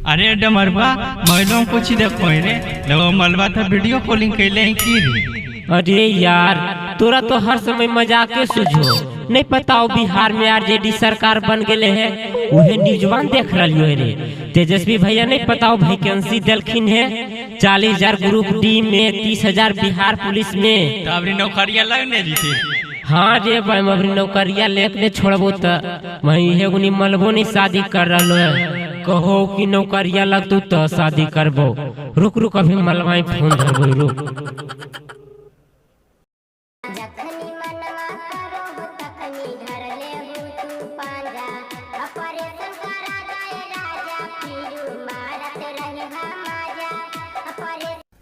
अरे डमरबा मैलों कुछ देखो रे लो मलबा था वीडियो कॉलिंग कैले हैं की रे। अरे यार तोरा तो हर समय मजाक के सुझो नहीं पताओ बिहार में आरजेडी सरकार बन गए है उहे न्यूजवान देख रही रे। तेजस्वी भैया नहीं पताओ वैकेंसी दिलखिन है 40,000 ग्रुप डी में 30,000 बिहार पुलिस में तो अबरी नौकरिया लगने जीते। हाँ रे भाई अबरी नौकरिया लेके छोड़बो तो वही है उन्हीं मलबो नहीं शादी कर रहा है कहो कि नौकरिया लगतू तो शादी करबो। रुक रुक अभी मलवाई फोन धरबो रुक।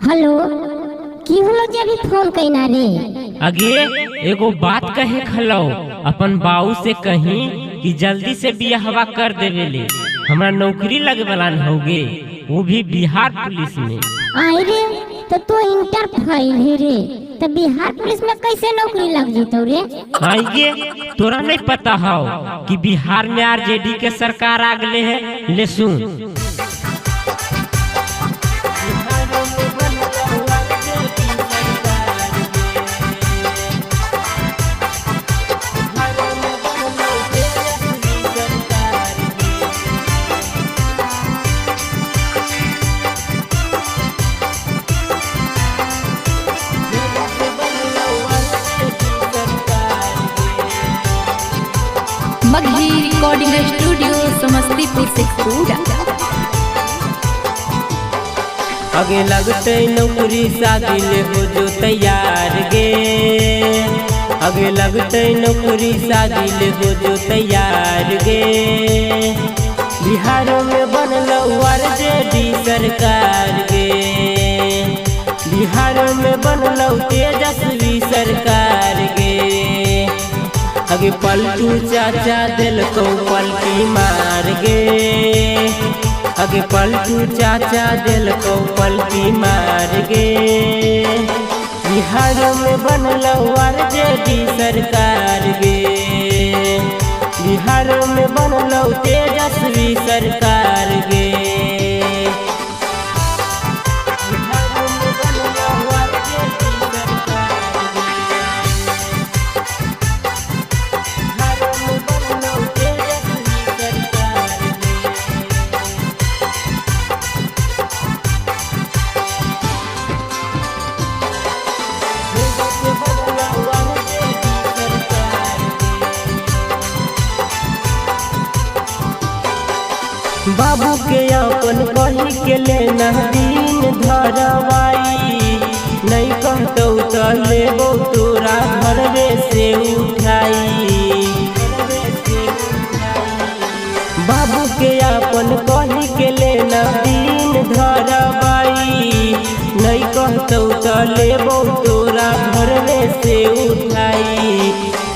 हेलो की होलो जे अभी फोन कैना रे। अगे एगो बात कहे खलो अपन बाऊ से कहीं कि जल्दी से बियाहवा कर देवेले हमरा नौकरी लगे वाला होगे वो भी बिहार पुलिस में। आई रे तो इंटर फेल है रे तो बिहार पुलिस में कैसे नौकरी लग जीतो रे। आइए तोरा नहीं पता हो कि बिहार में आरजेडी के सरकार आ गए है। ले सुन मगही रिकॉर्डिंग स्टूडियो समस्तीपुर शेखपुरा। आगे लगते नौकरी शादी ले हो जो तैयार गे। आगे लगते नौकरी शादी ले हो जो तैयार गे। बिहार में बनलो आरजेडी सरकार गे। बिहार में बनलो तेजस्वी सरकार गे। आगे पलटू चाचा दिल को पलटी मार गे। आगे पलटू चाचा दिल को पलटी मार गे। बिहार में बनलो आरजेडी सरकार गे। बिहार में बनलो तेजस्वी सरकार गे। बाबू के अपन कही के लेना दिन धरवाई नहीं कहतो तो लेबो तोरा घरवे से उठाई। बाबू के अपन कही के लेना दिन धरवाई नहीं कहतो तो लेबो तोरा घरवे से उठाई।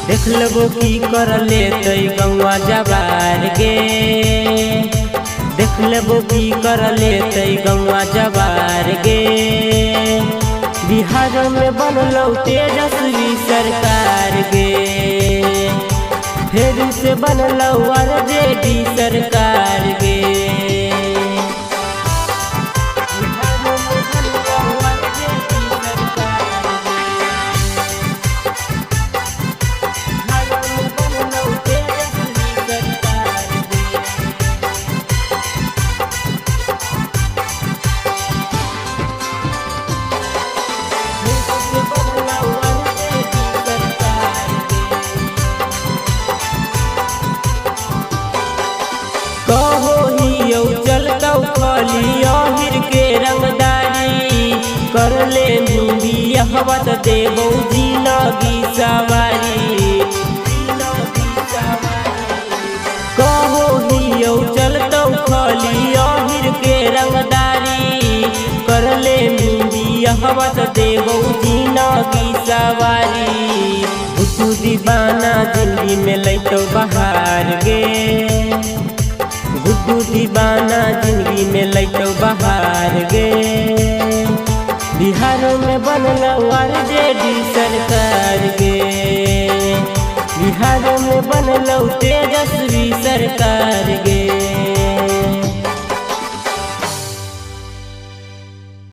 देख लेबो की कर लेते गौवा जवार गे। देख लेबो की कर लेते गौवा जवार गे। बिहार में बनलो तेजस्वी सरकार गे। फिर से बनलो आरजेडी सरकार गे। के रंगदारी कर ले बियाहवत देबो जिंदगी सवारी। कहो हियो चलतो खली अहिर के रंगदारी कर ले बियाहवत देबो जिंदगी सवारी। तू दीवाना जिंदगी में लैतो बहार गे। गुड्डू दीवाना जिंदगी में लैतो बहार गे। बिहार में बनलो आरजेडी सरकार गे। बिहार में बनलो तेजस्वी सरकार गे।